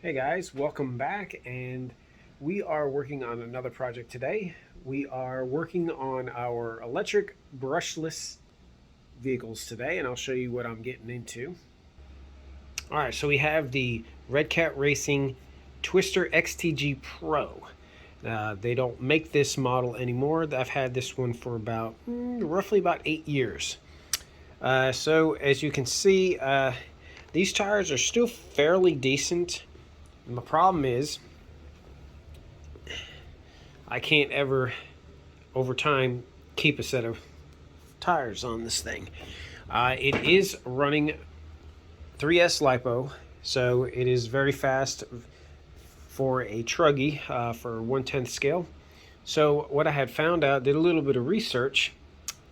Hey guys, welcome back, and we are working on another project today. We are working on our electric brushless vehicles today, and I'll show you what I'm getting into. All right, so we have the Red Cat Racing Twister XTG Pro. They don't make this model anymore. I've had this one for about roughly about 8 years. So as you can see, these tires are still fairly decent. And my problem is I can't ever, over time, keep a set of tires on this thing. It is running 3S LiPo, so it is very fast for a Truggy for 1/10 scale. So what I had found out, did a little bit of research,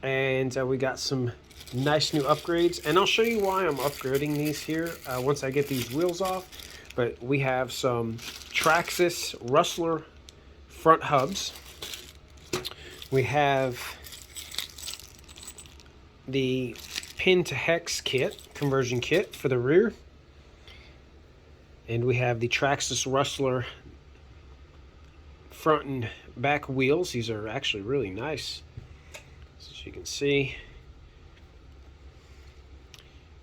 and we got some nice new upgrades. And I'll show you why I'm upgrading these here once I get these wheels off. But we have some Traxxas Rustler front hubs. We have the pin to hex kit, conversion kit for the rear. And we have the Traxxas Rustler front and back wheels. These are actually really nice, as you can see.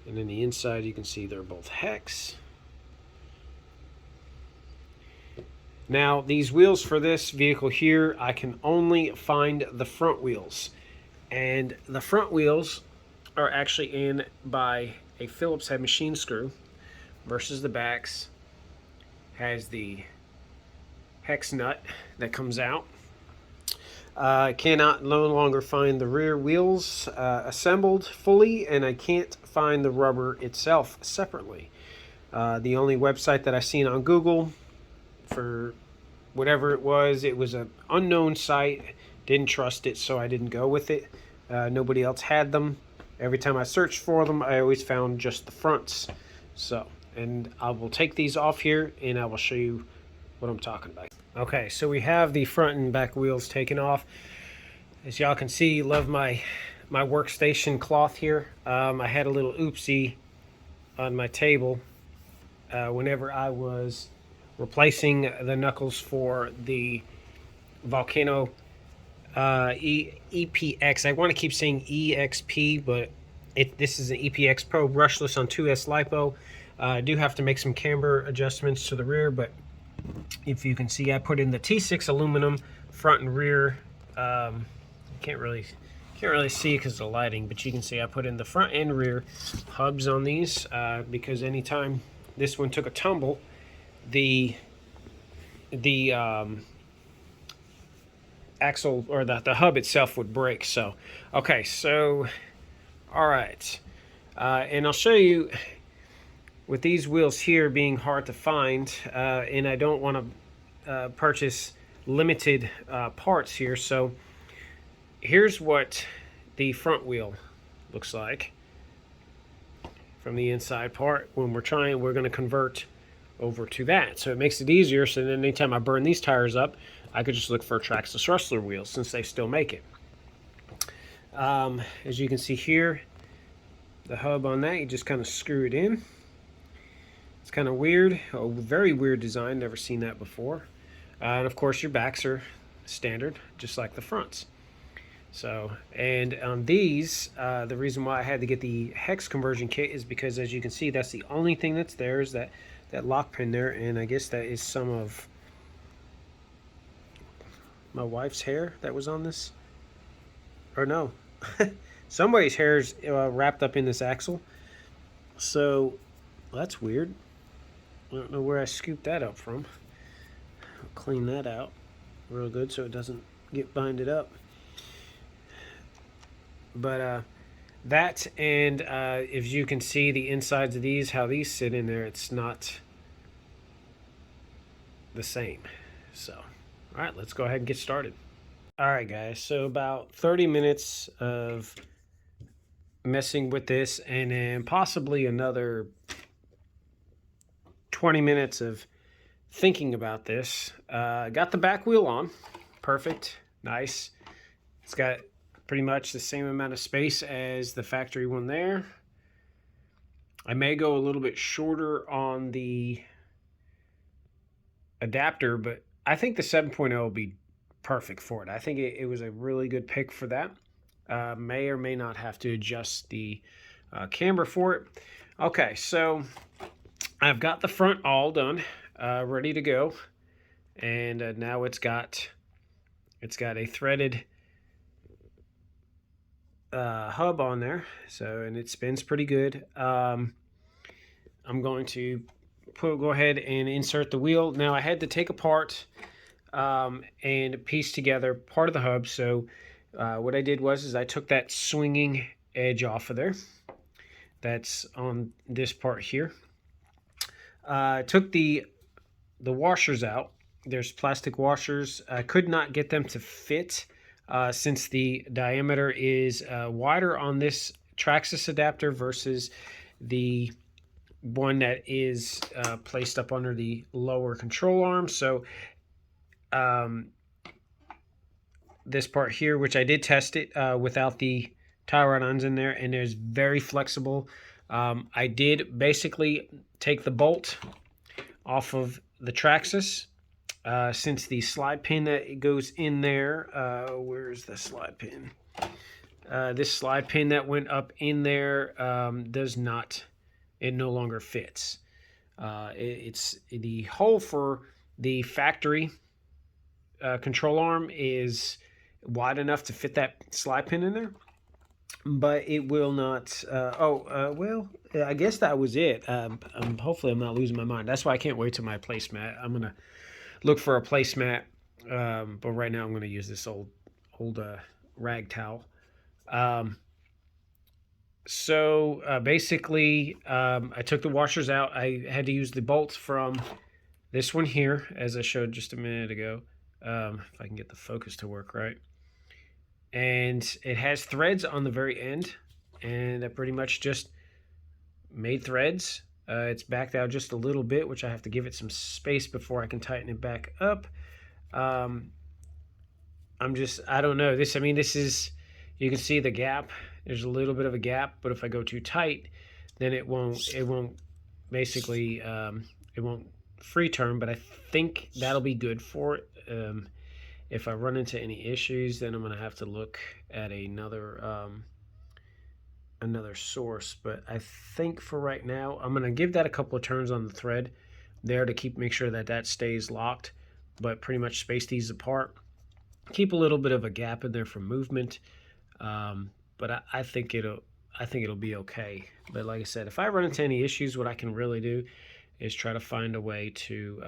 And then the inside, you can see they're both hex. Now, these wheels for this vehicle here, I can only find the front wheels. And the front wheels are actually in by a Phillips head machine screw versus the backs has the hex nut that comes out. I cannot no longer find the rear wheels assembled fully, and I can't find the rubber itself separately. The only website that I've seen on Google for whatever it was an unknown site. Didn't trust it, so I didn't go with it. Nobody else had them. Every time I searched for them, I always found just the fronts. So, and I will take these off here and I will show you what I'm talking about. Okay, so we have the front and back wheels taken off. As y'all can see, love my workstation cloth here. I had a little oopsie on my table whenever I was replacing the knuckles for the Volcano EPX. I want to keep saying EXP, but this is an EPX Pro brushless on 2S LiPo. I do have to make some camber adjustments to the rear, but if you can see, I put in the T6 aluminum front and rear. Can't really see because of the lighting, but you can see I put in the front and rear hubs on these because anytime this one took a tumble, the axle or the hub itself would break. So okay, so all right, and I'll show you with these wheels here being hard to find, and I don't want to purchase limited parts here. So here's what the front wheel looks like from the inside part. When we're going to convert over to that, so it makes it easier. So then anytime I burn these tires up, I could just look for Traxxas Rustler wheels since they still make it. As you can see here, the hub on that, you just kind of screw it in. It's kind of weird, a very weird design, never seen that before. And of course your backs are standard, just like the fronts. So, and on these, the reason why I had to get the hex conversion kit is because, as you can see, that's the only thing that's there is that lock pin there, and I guess that is some of my wife's hair that was on this, or no, somebody's hair is wrapped up in this axle. So that's weird. I don't know where I scooped that up from. I'll clean that out real good so it doesn't get binded up. But that, and if you can see the insides of these, how these sit in there, it's not the same. So, all right, let's go ahead and get started. All right, guys, so about 30 minutes of messing with this, and then possibly another 20 minutes of thinking about this. Got the back wheel on. Perfect. Nice. It's got pretty much the same amount of space as the factory one there. I may go a little bit shorter on the adapter, but I think the 7.0 will be perfect for it. I think it was a really good pick for that. May or may not have to adjust the camber for it. Okay, so I've got the front all done, ready to go, and now it's got a threaded hub on there, so, and it spins pretty good. I'm going to go ahead and insert the wheel. Now I had to take apart and piece together part of the hub. So what I did was I took that swinging edge off of there. That's on this part here. I took the washers out. There's plastic washers. I could not get them to fit since the diameter is wider on this Traxxas adapter versus the one that is placed up under the lower control arm. So this part here, which I did test it without the tie rod ends in there, and it's very flexible. I did basically take the bolt off of the Traxxas since the slide pin that goes in there, where's the slide pin? This slide pin that went up in there it no longer fits. It's the hole for the factory control arm is wide enough to fit that slide pin in there, but it will not. Well, I guess that was it. Hopefully I'm not losing my mind. That's why I can't wait till my placemat. I'm gonna look for a placemat, but right now I'm gonna use this old rag towel. So basically, I took the washers out. I had to use the bolts from this one here, as I showed just a minute ago. If I can get the focus to work right. And it has threads on the very end, and I pretty much just made threads. It's backed out just a little bit, which I have to give it some space before I can tighten it back up. I don't know. This is, you can see the gap. There's a little bit of a gap, but if I go too tight, then it won't basically, it won't free turn, but I think that'll be good for it. If I run into any issues, then I'm going to have to look at another source. But I think for right now, I'm going to give that a couple of turns on the thread there to make sure that stays locked, but pretty much space these apart. Keep a little bit of a gap in there for movement, but I think it'll be okay. But like I said, if I run into any issues, what I can really do is try to find a way to,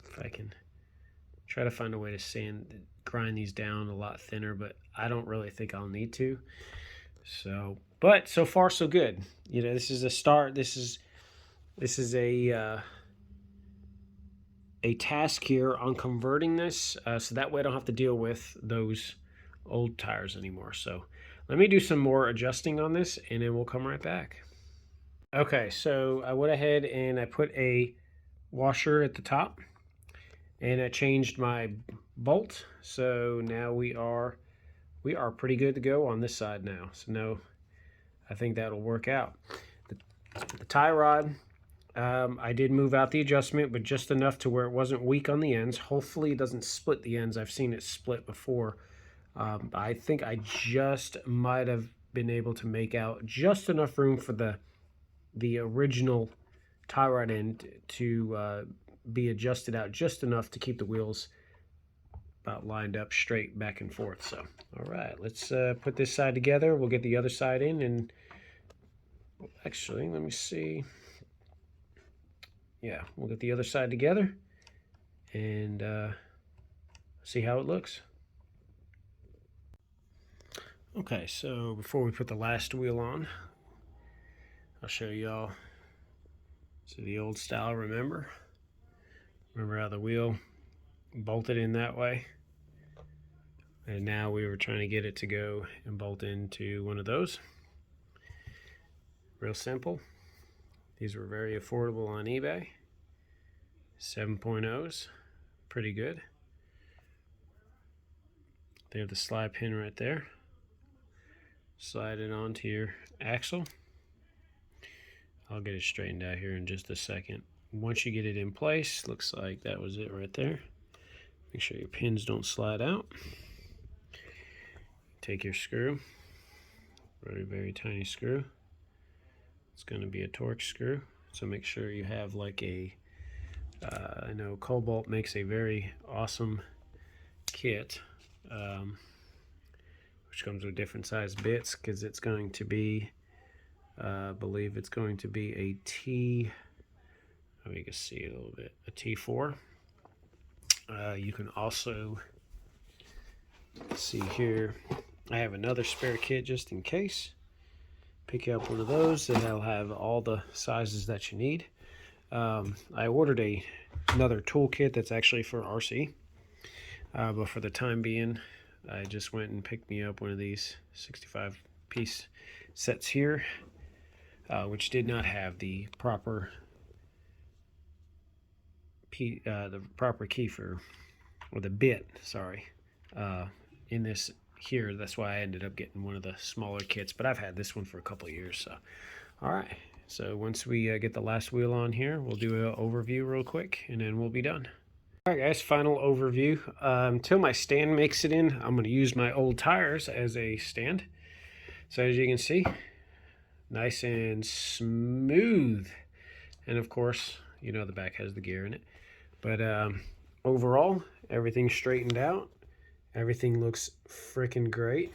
if I can try to find a way to grind these down a lot thinner, but I don't really think I'll need to. So, but so far so good. You know, this is a start. This is a task here on converting this, so that way I don't have to deal with those old tires anymore. So let me do some more adjusting on this, and then we'll come right back. Okay, so I went ahead and I put a washer at the top, and I changed my bolt. So now we are pretty good to go on this side now. So no, I think that'll work out. The tie rod, I did move out the adjustment, but just enough to where it wasn't weak on the ends. Hopefully it doesn't split the ends. I've seen it split before. I think I just might have been able to make out just enough room for the original tie rod end to be adjusted out just enough to keep the wheels about lined up straight back and forth. So, all right, let's put this side together. We'll get the other side in, and actually, let me see. Yeah, we'll get the other side together and see how it looks. Okay, so before we put the last wheel on, I'll show y'all. So the old style, remember how the wheel bolted in that way? And now we were trying to get it to go and bolt into one of those. Real simple. These were very affordable on eBay. 7.0s, pretty good. They have the slide pin right there. Slide it onto your axle. I'll get it straightened out here in just a second. once you get it in place, looks like that was it right there. Make sure your pins don't slide out. Take your screw, very tiny screw. It's going to be a Torx screw, so make sure you have like a I know Cobalt makes a very awesome kit, which comes with different size bits, because it's going to be I believe it's going to be a T, oh, you can see it a little bit, a T4. You can also see here, I have another spare kit just in case. Pick you up one of those, and that'll have all the sizes that you need. I ordered another toolkit that's actually for RC, but for the time being, I just went and picked me up one of these 65-piece sets here, which did not have the proper key for, or the bit, sorry, in this here. That's why I ended up getting one of the smaller kits, but I've had this one for a couple of years. So all right, so once we get the last wheel on here, we'll do an overview real quick, and then we'll be done. All right guys, final overview. Until my stand makes it in, I'm going to use my old tires as a stand. So as you can see, nice and smooth, and of course, you know, the back has the gear in it, but overall everything's straightened out. Everything looks freaking great.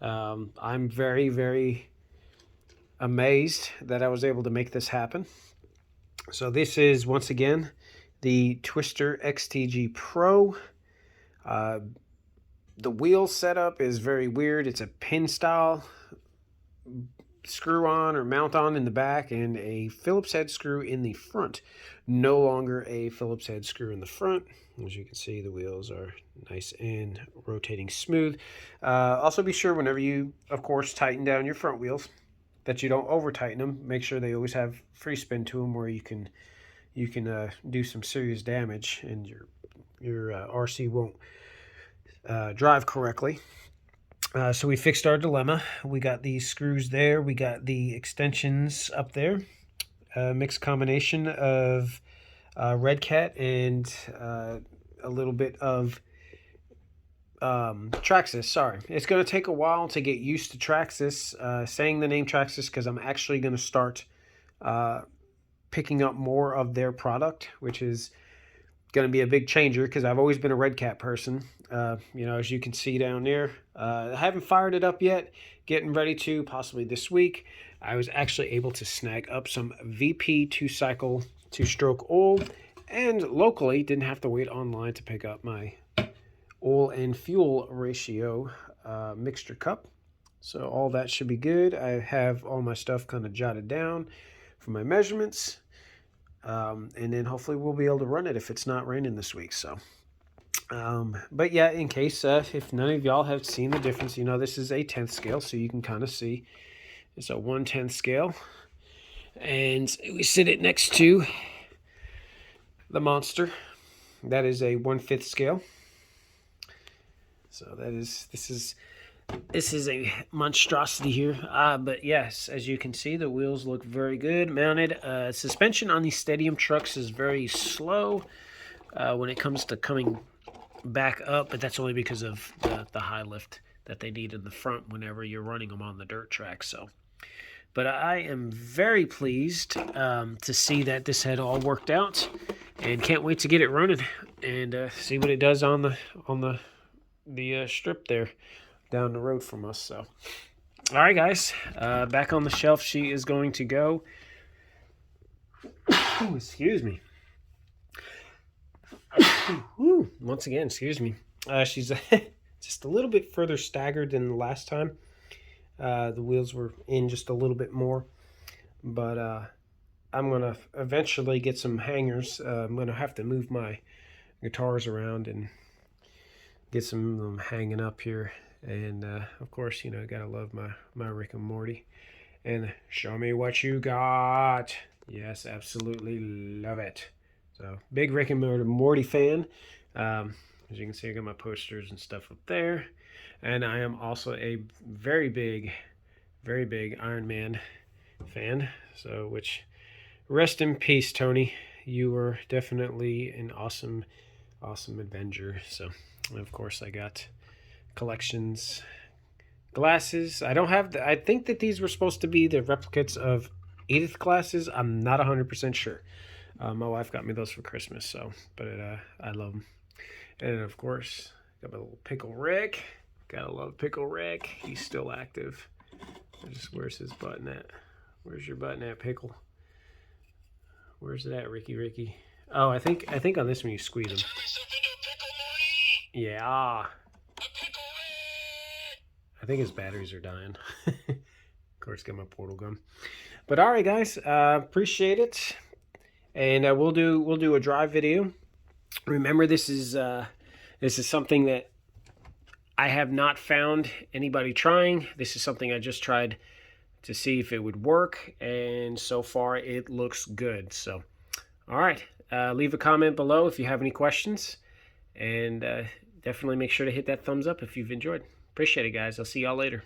I'm very amazed that I was able to make this happen. So this is, once again, the Twister XTG Pro. The wheel setup is very weird. It's a pin style screw on or mount on in the back, and a Phillips head screw in the front. No longer a Phillips head screw in the front. As you can see, the wheels are nice and rotating smooth. Also be sure whenever you, of course, tighten down your front wheels, that you don't over tighten them. Make sure they always have free spin to them, where you can do some serious damage, and your RC won't drive correctly. So we fixed our dilemma. We got these screws there. We got the extensions up there. Mixed combination of Red Cat and a little bit of Traxxas. Sorry, it's going to take a while to get used to Traxxas. Saying the name Traxxas because I'm actually going to start picking up more of their product, which is going to be a big changer, because I've always been a Red Cat person. You know, as you can see down there, I haven't fired it up yet. Getting ready to, possibly this week. I was actually able to snag up some VP 2-cycle 2-stroke oil, and locally didn't have to wait online to pick up my oil and fuel ratio mixture cup. So all that should be good. I have all my stuff kind of jotted down for my measurements, and then hopefully we'll be able to run it if it's not raining this week. So but yeah, in case if none of y'all have seen the difference, you know, this is a 10th scale, so you can kind of see it's a 1/10 scale, and we sit it next to the Monster. That is a 1/5 scale. So this is a monstrosity here. But yes, as you can see, the wheels look very good mounted. Suspension on these Stadium trucks is very slow when it comes to coming back up, but that's only because of the high lift that they need in the front whenever you're running them on the dirt track. So, but I am very pleased to see that this had all worked out, and can't wait to get it running and see what it does on the strip there down the road from us. So, all right, guys, back on the shelf she is going to go. Ooh, excuse me. Once again, excuse me. She's just a little bit further staggered than the last time. The wheels were in just a little bit more, but I'm gonna eventually get some hangers. I'm gonna have to move my guitars around and get some of them hanging up here. And of course, you know, gotta love my Rick and Morty. And show me what you got. Yes, absolutely love it. So, big Rick and Morty fan. As you can see, I got my posters and stuff up there. And I am also a very big Iron Man fan. So, which Rest in peace, Tony. You were definitely an awesome Avenger. So, of course, I got collections, glasses. I don't have I think that these were supposed to be the replicates of Edith glasses. I'm not 100% sure. My wife got me those for Christmas, so, but I love them. And of course, got my little Pickle Rick. Gotta love Pickle Rick. He's still active. Where's his button at? Where's your button at, Pickle? Where's it at, Ricky? Oh, I think on this one you squeeze him. Yeah. I think his batteries are dying. Of course, get my portal gun. But all right, guys, appreciate it, and we'll do a drive video. Remember, this is something that I have not found anybody trying. This is something I just tried to see if it would work, and so far it looks good. So, all right, leave a comment below if you have any questions, and definitely make sure to hit that thumbs up if you've enjoyed. Appreciate it, guys. I'll see y'all later.